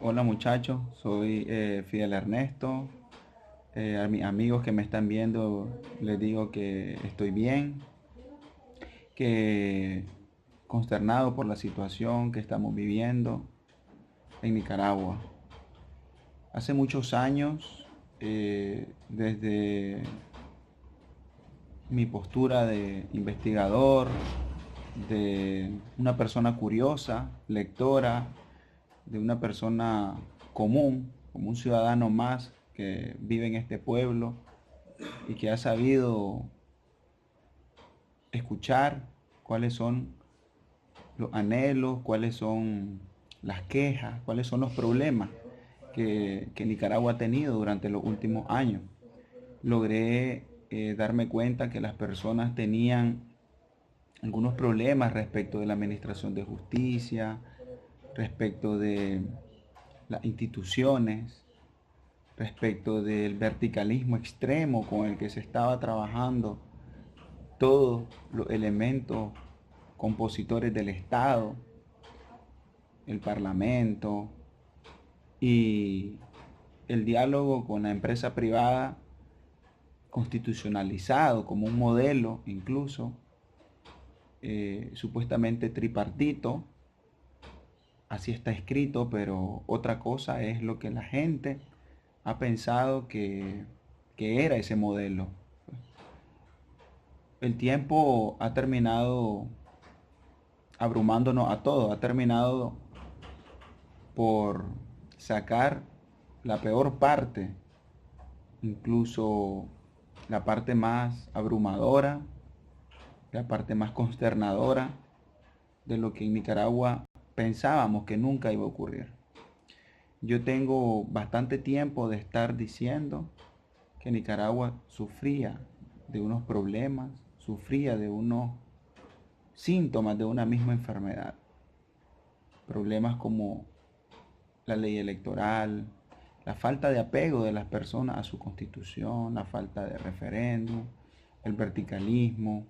Hola muchachos, soy Fidel Ernesto. A mis amigos que me están viendo les digo que estoy bien, que consternado por la situación que estamos viviendo en Nicaragua. Hace muchos años, desde mi postura de investigador, de una persona curiosa, lectora, de una persona común, como un ciudadano más que vive en este pueblo y que ha sabido escuchar cuáles son los anhelos, cuáles son las quejas, cuáles son los problemas que Nicaragua ha tenido durante los últimos años. Logré darme cuenta que las personas tenían algunos problemas respecto de la administración de justicia, respecto de las instituciones, respecto del verticalismo extremo con el que se estaba trabajando todos los elementos compositores del Estado, el Parlamento y el diálogo con la empresa privada constitucionalizado como un modelo incluso supuestamente tripartito. Así está escrito, pero otra cosa es lo que la gente ha pensado que era ese modelo. El tiempo ha terminado abrumándonos a todos, ha terminado por sacar la peor parte, incluso la parte más abrumadora, la parte más consternadora de lo que en Nicaragua pensábamos que nunca iba a ocurrir. Yo tengo bastante tiempo de estar diciendo que Nicaragua sufría de unos problemas, sufría de unos síntomas de una misma enfermedad. Problemas como la ley electoral, la falta de apego de las personas a su constitución, la falta de referéndum, el verticalismo,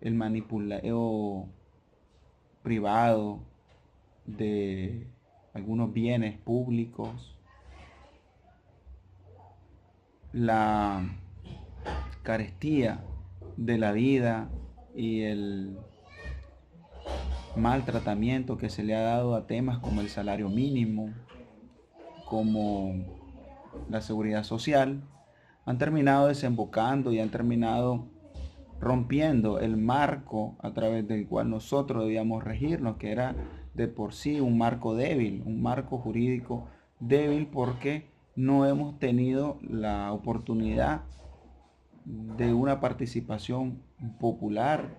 el manipuleo privado de algunos bienes públicos, la carestía de la vida y el mal tratamiento que se le ha dado a temas como el salario mínimo, como la seguridad social, han terminado desembocando y han terminado rompiendo el marco a través del cual nosotros debíamos regirnos, que era de por sí un marco débil, un marco jurídico débil porque no hemos tenido la oportunidad de una participación popular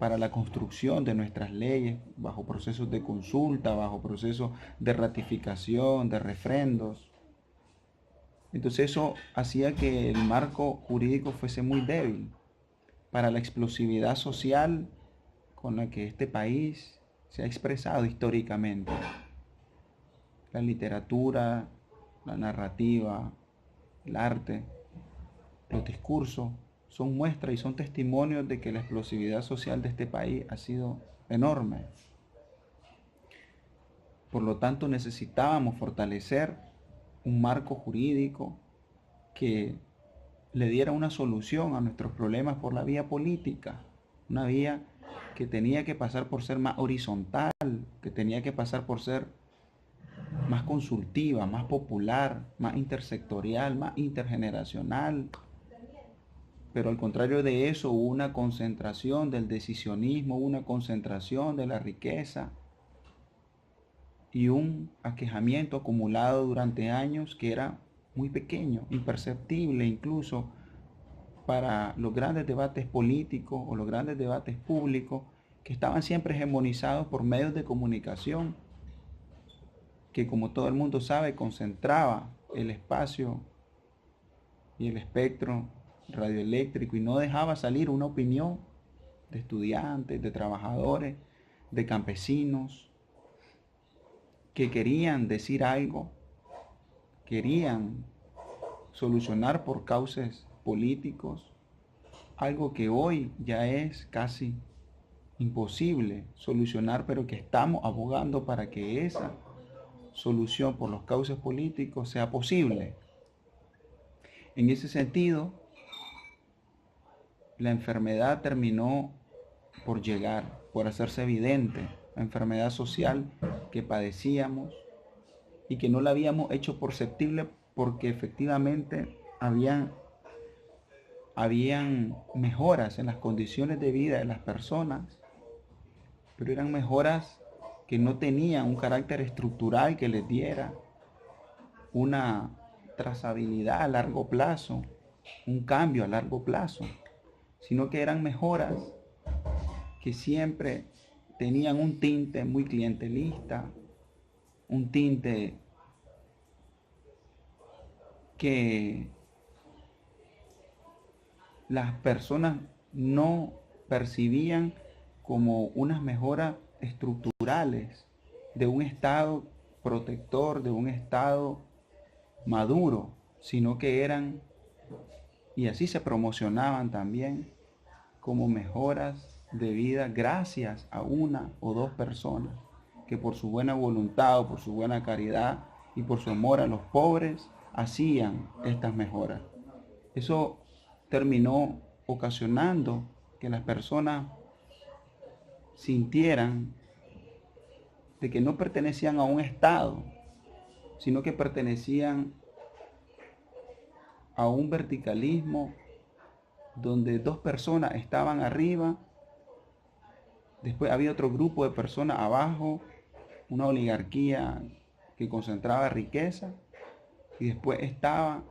para la construcción de nuestras leyes, bajo procesos de consulta, bajo procesos de ratificación, de refrendos. Entonces eso hacía que el marco jurídico fuese muy débil para la explosividad social con la que este país se ha expresado históricamente. La literatura, la narrativa, el arte, los discursos son muestras y son testimonios de que la explosividad social de este país ha sido enorme. Por lo tanto, necesitábamos fortalecer un marco jurídico que le diera una solución a nuestros problemas por la vía política, una vía que tenía que pasar por ser más horizontal, que tenía que pasar por ser más consultiva, más popular, más intersectorial, más intergeneracional. Pero al contrario de eso, hubo una concentración del decisionismo, hubo una concentración de la riqueza y un aquejamiento acumulado durante años que era muy pequeño, imperceptible incluso para los grandes debates políticos o los grandes debates públicos que estaban siempre hegemonizados por medios de comunicación que, como todo el mundo sabe, concentraba el espacio y el espectro radioeléctrico y no dejaba salir una opinión de estudiantes, de trabajadores, de campesinos que querían decir algo, querían solucionar por cauces políticos algo que hoy ya es casi imposible solucionar, pero que estamos abogando para que esa solución por los cauces políticos sea posible. En ese sentido, la enfermedad terminó por llegar, por hacerse evidente, la enfermedad social que padecíamos y que no la habíamos hecho perceptible porque efectivamente habían mejoras en las condiciones de vida de las personas, pero eran mejoras que no tenían un carácter estructural que les diera una trazabilidad a largo plazo, un cambio a largo plazo, sino que eran mejoras que siempre tenían un tinte muy clientelista, un tinte que las personas no percibían como unas mejoras estructurales de un Estado protector, de un Estado maduro, sino que eran, y así se promocionaban también, como mejoras de vida gracias a una o dos personas que por su buena voluntad o por su buena caridad y por su amor a los pobres hacían estas mejoras. Eso terminó ocasionando que las personas sintieran de que no pertenecían a un Estado, sino que pertenecían a un verticalismo donde dos personas estaban arriba, después había otro grupo de personas abajo, una oligarquía que concentraba riqueza, y después estaba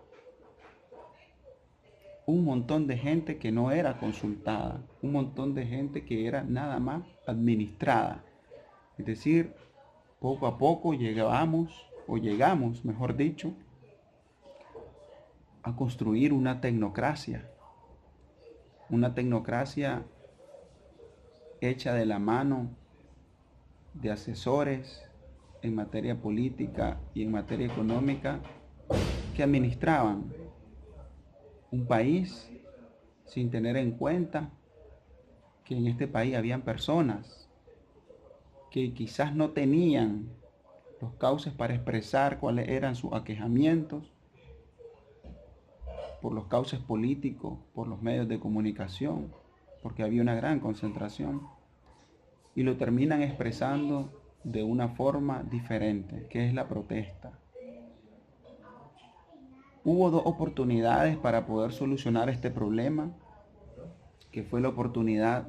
un montón de gente que no era consultada, un montón de gente que era nada más administrada. Es decir, poco a poco llegamos, mejor dicho, a construir una tecnocracia hecha de la mano de asesores en materia política y en materia económica que administraban un país sin tener en cuenta que en este país habían personas que quizás no tenían los cauces para expresar cuáles eran sus aquejamientos por los cauces políticos, por los medios de comunicación, porque había una gran concentración, y lo terminan expresando de una forma diferente, que es la protesta. Hubo dos oportunidades para poder solucionar este problema, que fue la oportunidad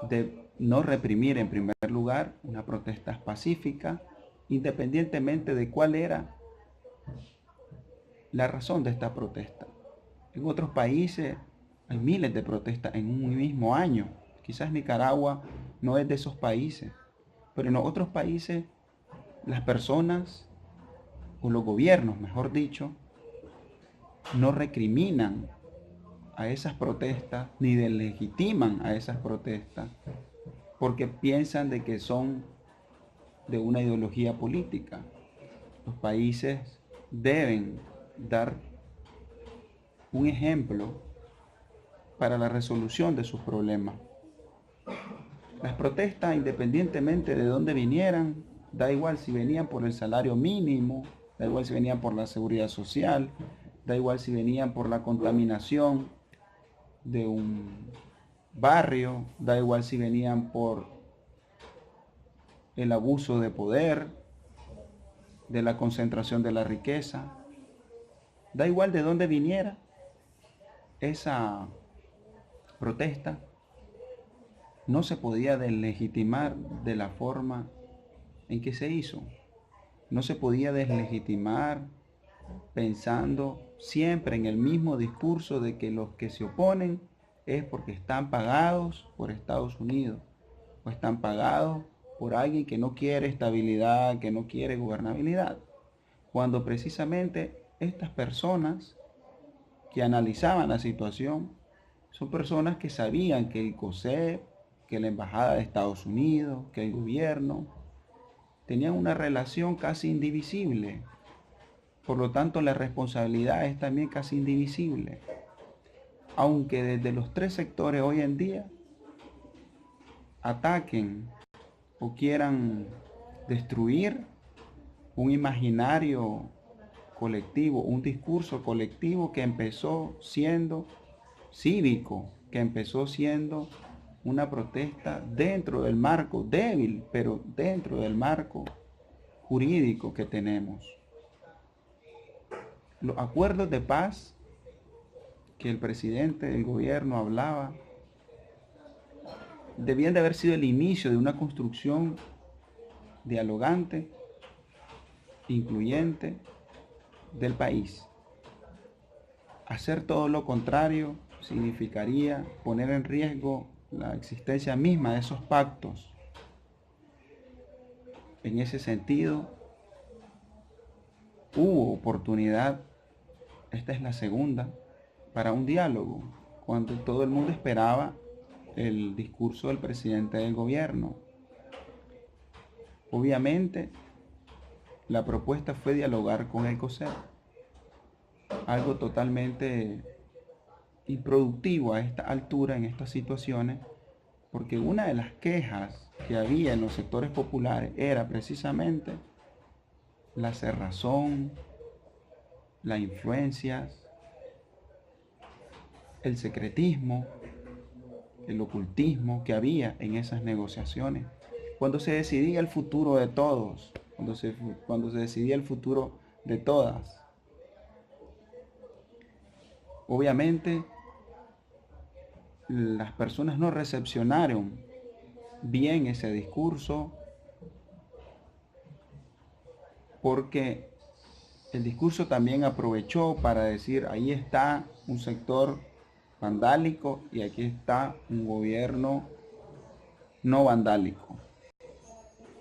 de no reprimir en primer lugar una protesta pacífica, independientemente de cuál era la razón de esta protesta. En otros países hay miles de protestas en un mismo año. Quizás Nicaragua no es de esos países, pero en otros países las personas, o los gobiernos, mejor dicho, no recriminan a esas protestas ni deslegitiman a esas protestas porque piensan de que son de una ideología política. Los países deben dar un ejemplo para la resolución de sus problemas. Las protestas, independientemente de dónde vinieran, da igual si venían por el salario mínimo, da igual si venían por la seguridad social, da igual si venían por la contaminación de un barrio, da igual si venían por el abuso de poder, de la concentración de la riqueza, da igual de dónde viniera esa protesta, no se podía deslegitimar de la forma en que se hizo. No se podía deslegitimar pensando siempre en el mismo discurso de que los que se oponen es porque están pagados por Estados Unidos o están pagados por alguien que no quiere estabilidad, que no quiere gobernabilidad. Cuando precisamente estas personas que analizaban la situación son personas que sabían que el COSEP, que la Embajada de Estados Unidos, que el gobierno tenían una relación casi indivisible. Por lo tanto, la responsabilidad es también casi indivisible. Aunque desde los tres sectores hoy en día ataquen o quieran destruir un imaginario colectivo, un discurso colectivo que empezó siendo cívico, que empezó siendo una protesta dentro del marco débil, pero dentro del marco jurídico que tenemos. Los acuerdos de paz que el presidente del gobierno hablaba debían de haber sido el inicio de una construcción dialogante, incluyente del país. Hacer todo lo contrario significaría poner en riesgo la existencia misma de esos pactos. En ese sentido, hubo oportunidad, esta es la segunda, para un diálogo, cuando todo el mundo esperaba el discurso del presidente del gobierno. Obviamente, la propuesta fue dialogar con el COSEP, algo totalmente improductivo a esta altura, en estas situaciones, porque una de las quejas que había en los sectores populares era precisamente la cerrazón, las influencias, el secretismo, el ocultismo que había en esas negociaciones. Cuando se decidía el futuro de todos, cuando se decidía el futuro de todas. Obviamente, las personas no recepcionaron bien ese discurso, porque el discurso también aprovechó para decir, ahí está un sector vandálico y aquí está un gobierno no vandálico.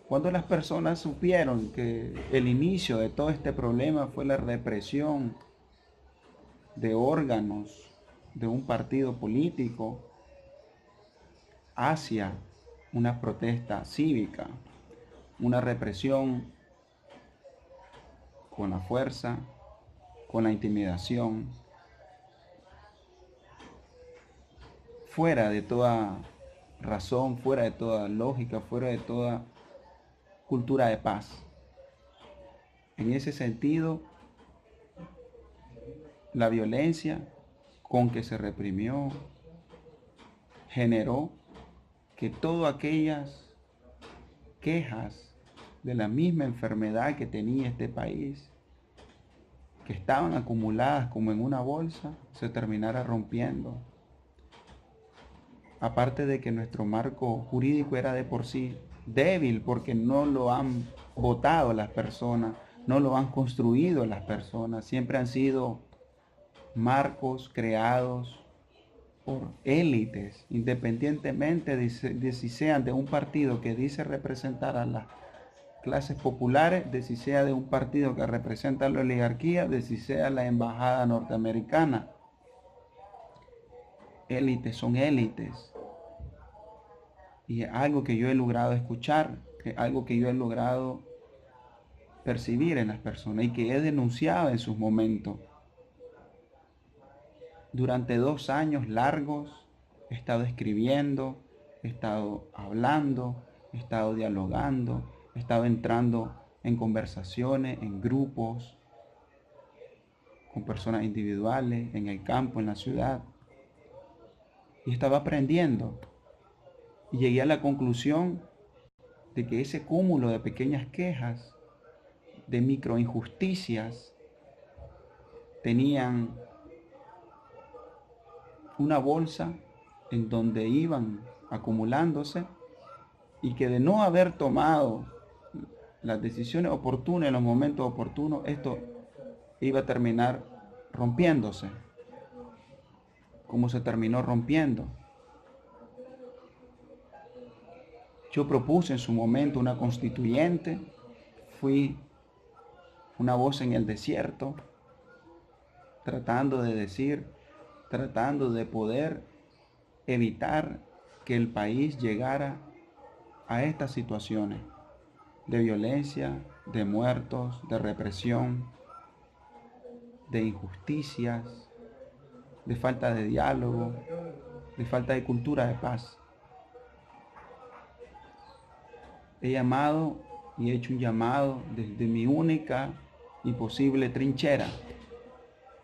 Cuando las personas supieron que el inicio de todo este problema fue la represión de órganos de un partido político hacia una protesta cívica, una represión con la fuerza, con la intimidación, fuera de toda razón, fuera de toda lógica, fuera de toda cultura de paz. En ese sentido, la violencia con que se reprimió generó que todas aquellas quejas de la misma enfermedad que tenía este país, que estaban acumuladas como en una bolsa, se terminara rompiendo. Aparte de que nuestro marco jurídico era de por sí débil, porque no lo han votado las personas, no lo han construido las personas, siempre han sido marcos creados por élites, independientemente de si sean de un partido que dice representar a las clases populares, de si sea de un partido que representa a la oligarquía, de si sea la embajada norteamericana. Élites son élites. Y es algo que yo he logrado escuchar, es algo que yo he logrado percibir en las personas y que he denunciado en sus momentos. Durante 2 años largos he estado escribiendo, he estado hablando, he estado dialogando, he estado entrando en conversaciones, en grupos, con personas individuales, en el campo, en la ciudad. Y estaba aprendiendo. Y llegué a la conclusión de que ese cúmulo de pequeñas quejas, de micro injusticias, tenían una bolsa en donde iban acumulándose y que de no haber tomado las decisiones oportunas en los momentos oportunos, esto iba a terminar rompiéndose, como se terminó rompiendo. Yo propuse en su momento una constituyente, fui una voz en el desierto, tratando de decir, tratando de poder evitar que el país llegara a estas situaciones de violencia, de muertos, de represión, de injusticias, de falta de diálogo, de falta de cultura de paz. He llamado y he hecho un llamado desde mi única y posible trinchera,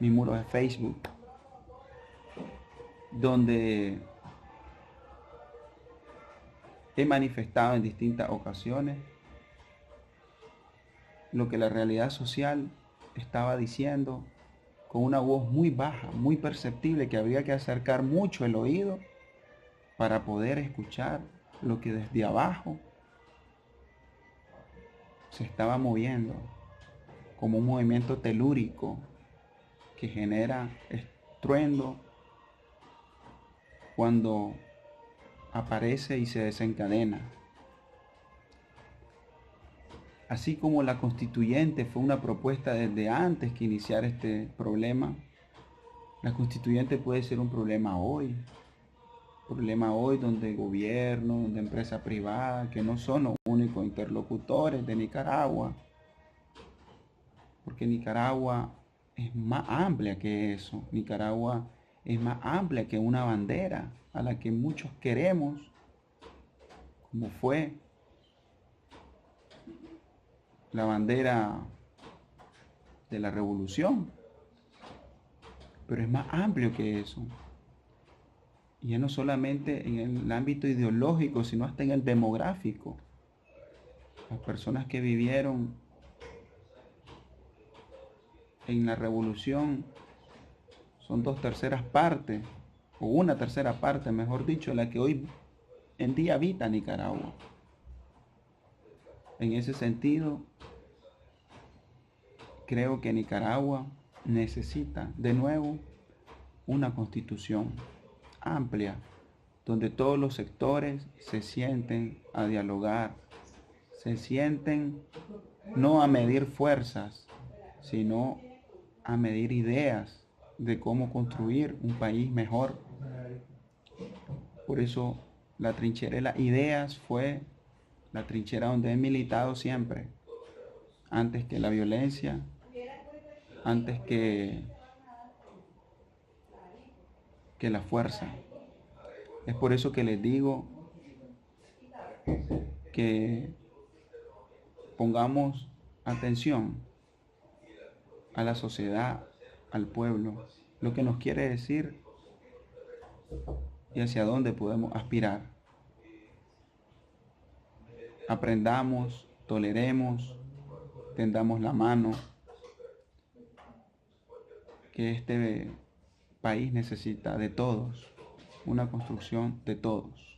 mi muro de Facebook, donde he manifestado en distintas ocasiones lo que la realidad social estaba diciendo con una voz muy baja, muy perceptible, que había que acercar mucho el oído para poder escuchar lo que desde abajo se estaba moviendo, como un movimiento telúrico que genera estruendo cuando aparece y se desencadena. Así como la constituyente fue una propuesta desde antes que iniciara este problema, la constituyente puede ser un problema hoy. Problema hoy donde el gobierno, donde empresa privada, que no son los únicos interlocutores de Nicaragua, porque Nicaragua es más amplia que eso. Nicaragua es más amplia que una bandera a la que muchos queremos, como fue la bandera de la revolución, pero es más amplio que eso. Y ya no solamente en el ámbito ideológico, sino hasta en el demográfico. Las personas que vivieron en la revolución son 2/3 partes, o 1/3 parte, mejor dicho, la que hoy en día habita Nicaragua. En ese sentido, creo que Nicaragua necesita de nuevo una constitución amplia, donde todos los sectores se sienten a dialogar, se sienten no a medir fuerzas, sino a medir ideas de cómo construir un país mejor. Por eso la trinchera de las ideas fue la trinchera donde he militado siempre, antes que la violencia, antes que la fuerza. Es por eso que les digo que pongamos atención a la sociedad, al pueblo, lo que nos quiere decir y hacia dónde podemos aspirar. Aprendamos, toleremos, tendamos la mano, que este país necesita de todos, una construcción de todos.